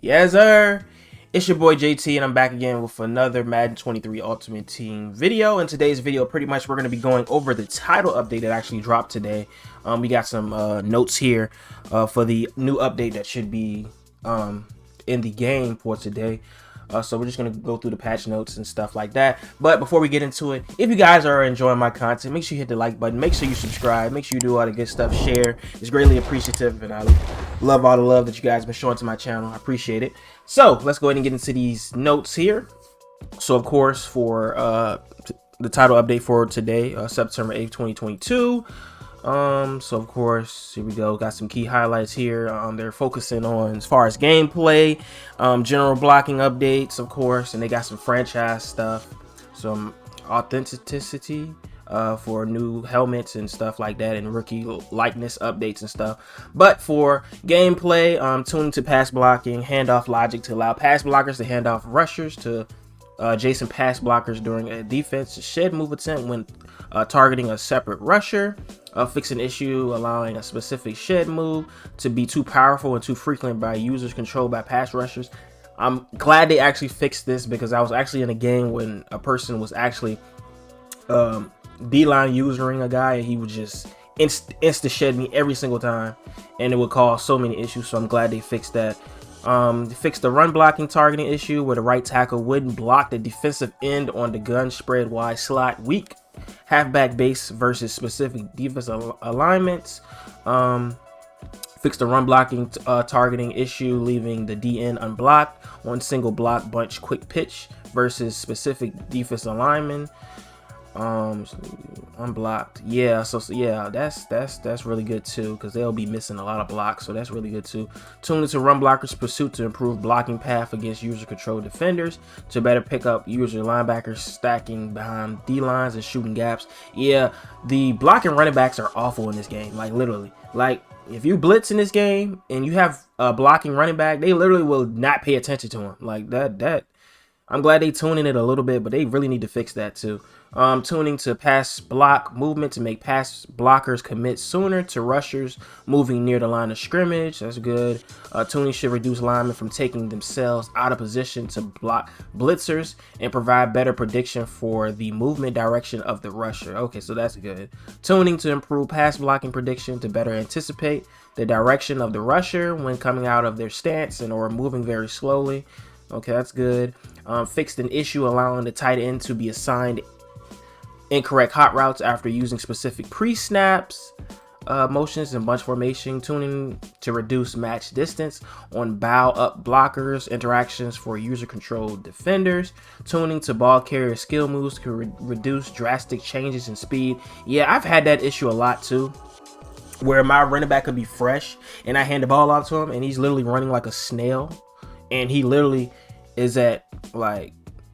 Yes, sir. It's your boy JT, and I'm back again with another Madden 23 Ultimate Team video. In today's video, pretty much we're going to be going over the title update that actually dropped today. We got some notes here for the new update that should be in the game for today. So we're just going to go through the patch notes and stuff like that. But before we get into it, if you guys are enjoying my content, make sure you hit the like button, make sure you subscribe, make sure you do all the good stuff, share. It's greatly appreciative, and I love all the love that you guys have been showing to my channel. I appreciate it. So let's go ahead and get into these notes here. So of course, for the title update for today, September 8th, 2022. So of course, here we go, got some key highlights here. They're focusing on as far as gameplay, general blocking updates, of course, and they got some franchise stuff, some authenticity for new helmets and stuff like that, and rookie likeness updates and stuff. But for gameplay, tuning to pass blocking, handoff logic to allow pass blockers to hand off rushers to adjacent pass blockers during a defense shed move attempt when targeting a separate rusher. Fix an issue allowing a specific shed move to be too powerful and too frequent by users controlled by pass rushers. I'm glad they actually fixed this, because I was actually in a game when a person was actually D-line usering a guy, and he would just insta shed me every single time, and it would cause so many issues. So I'm glad they fixed that. They fixed the run blocking targeting issue where the right tackle wouldn't block the defensive end on the gun spread wide slot weak halfback base versus specific defensive alignments. Fix the run blocking targeting issue, leaving the DN unblocked on single block bunch quick pitch versus specific defensive alignment. Unblocked. Yeah, so yeah, that's really good too, because they'll be missing a lot of blocks, so that's really good too. Tune to run blockers pursuit to improve blocking path against user controlled defenders to better pick up user linebackers stacking behind D lines and shooting gaps. Yeah, the blocking running backs are awful in this game, like literally. Like if you blitz in this game and you have a blocking running back, they literally will not pay attention to him. Like that I'm glad they tuning it a little bit, but they really need to fix that too. Tuning to pass block movement to make pass blockers commit sooner to rushers moving near the line of scrimmage. That's good. Tuning should reduce linemen from taking themselves out of position to block blitzers and provide better prediction for the movement direction of the rusher. Okay, so that's good. Tuning to improve pass blocking prediction to better anticipate the direction of the rusher when coming out of their stance and or moving very slowly. Okay, that's good. Fixed an issue allowing the tight end to be assigned incorrect hot routes after using specific pre-snaps motions and bunch formation. Tuning to reduce match distance on bow up blockers interactions for user controlled defenders. Tuning to ball carrier skill moves to reduce drastic changes in speed. Yeah, I've had that issue a lot too, where my running back could be fresh and I hand the ball off to him and he's literally running like a snail, and he literally is at like,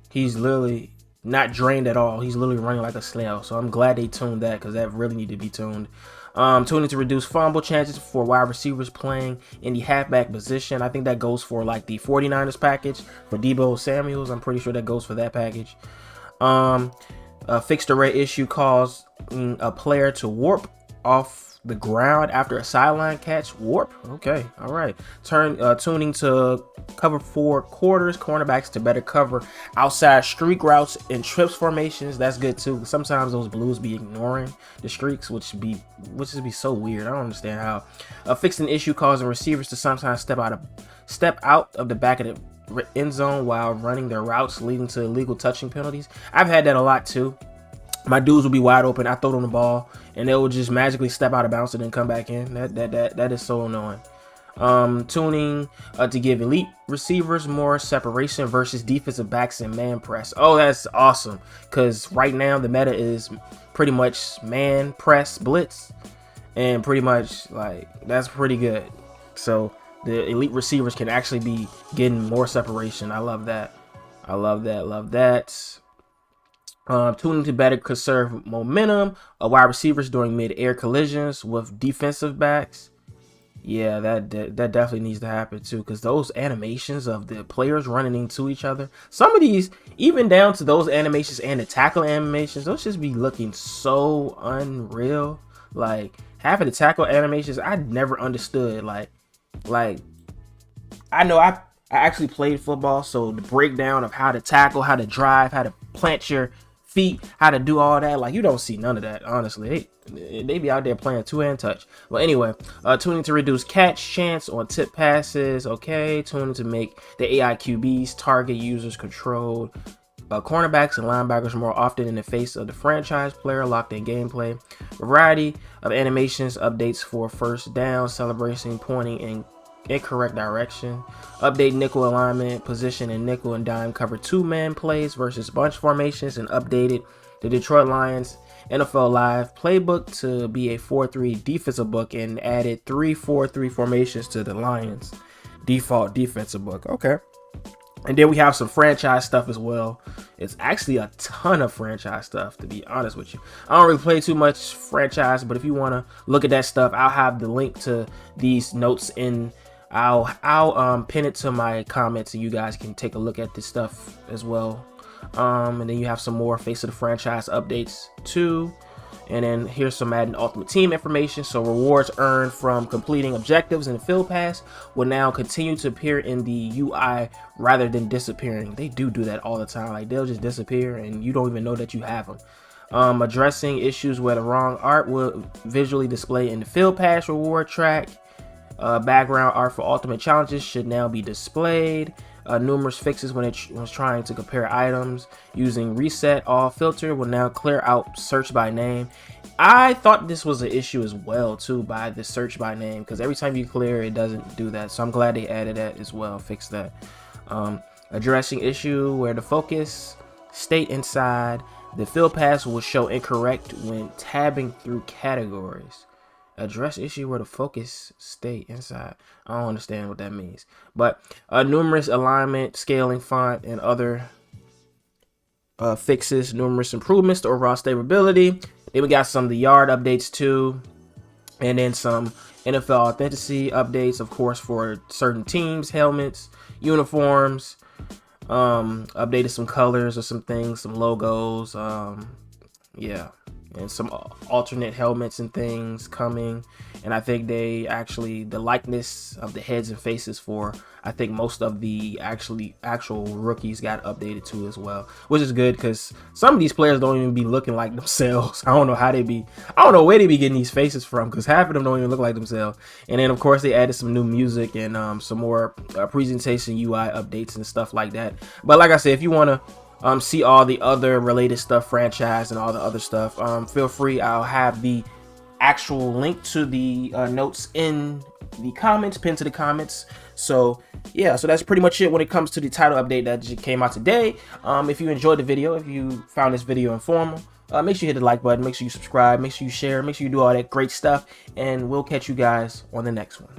he's literally not drained at all. He's literally running like a snail. So I'm glad they tuned that, because that really needed to be tuned. Tuning to reduce fumble chances for wide receivers playing in the halfback position. I think that goes for like the 49ers package for Debo Samuels. I'm pretty sure that goes for that package. Fixed array issue causing a player to warp off the ground after a sideline catch. Warp. Okay, all right. Tuning to cover 4 quarters cornerbacks to better cover outside streak routes and trips formations. That's good too. Sometimes those blues be ignoring the streaks, which would be so weird. I don't understand how. Fixed an issue causing receivers to sometimes step out of the back of the end zone while running their routes, leading to illegal touching penalties. I've had that a lot too. My dudes will be wide open, I throw them the ball, and they will just magically step out of bounds and then come back in. That is so annoying. Tuning to give elite receivers more separation versus defensive backs in man press. Oh, that's awesome, because right now the meta is pretty much man press blitz, and pretty much like that's pretty good. So the elite receivers can actually be getting more separation. I love that. I love that. Tuning to better conserve momentum of wide receivers during mid-air collisions with defensive backs. Yeah, that definitely needs to happen too, because those animations of the players running into each other, some of these, even down to those animations and the tackle animations, those just be looking so unreal. Like half of the tackle animations I never understood. Like I know I actually played football, so the breakdown of how to tackle, how to drive, how to plant your feet, how to do all that, like, you don't see none of that, honestly. They be out there playing two-hand touch. Well, anyway, tuning to reduce catch chance on tip passes. Okay, tuning to make the AI QBs target users controlled cornerbacks and linebackers more often in the face of the franchise player. Locked in gameplay. Variety of animations, updates for first down, celebration, pointing in incorrect direction. Update nickel alignment, position and nickel and dime cover 2-man plays versus bunch formations, and updated the Detroit Lions NFL Live playbook to be a 4-3 defensive book, and added 3-4-3 formations to the Lions default defensive book. Okay. And then we have some franchise stuff as well. It's actually a ton of franchise stuff, to be honest with you. I don't really play too much franchise, but if you want to look at that stuff, I'll have the link to these notes in. I'll pin it to my comments, and you guys can take a look at this stuff as well. And then you have some more Face of the Franchise updates too. And then here's some Madden Ultimate Team information. So rewards earned from completing objectives in the Field Pass will now continue to appear in the UI rather than disappearing. They do that all the time. Like, they'll just disappear and you don't even know that you have them. Addressing issues where the wrong art will visually display in the Field Pass reward track. Background art for Ultimate Challenges should now be displayed. Numerous fixes when it was trying to compare items using reset all filter will now clear out search by name. I thought this was an issue as well too, by the search by name, because every time you clear it doesn't do that. So I'm glad they added that as well, fix that. Addressing issue where the focus state inside the Field Pass will show incorrect when tabbing through categories. Address issue where the focus stay inside. I don't understand what that means, but numerous alignment, scaling, font, and other fixes, numerous improvements to overall stability. Then we got some of the yard updates too, and then some NFL authenticity updates, of course, for certain teams, helmets, uniforms. Updated some colors or some things, some logos. Yeah. And some alternate helmets and things coming. And I think they actually, the likeness of the heads and faces for, I think most of the actual rookies got updated too as well, which is good, because some of these players don't even be looking like themselves. I don't know how they be, I don't know where they be getting these faces from, because half of them don't even look like themselves. And then of course they added some new music and some more presentation UI updates and stuff like that. But like I said, if you want to see all the other related stuff, franchise and all the other stuff, feel free. I'll have the actual link to the notes in the comments, pinned to the comments. So yeah, so that's pretty much it when it comes to the title update that just came out today. If you enjoyed the video, if you found this video informative, make sure you hit the like button, make sure you subscribe, make sure you share, make sure you do all that great stuff, and we'll catch you guys on the next one.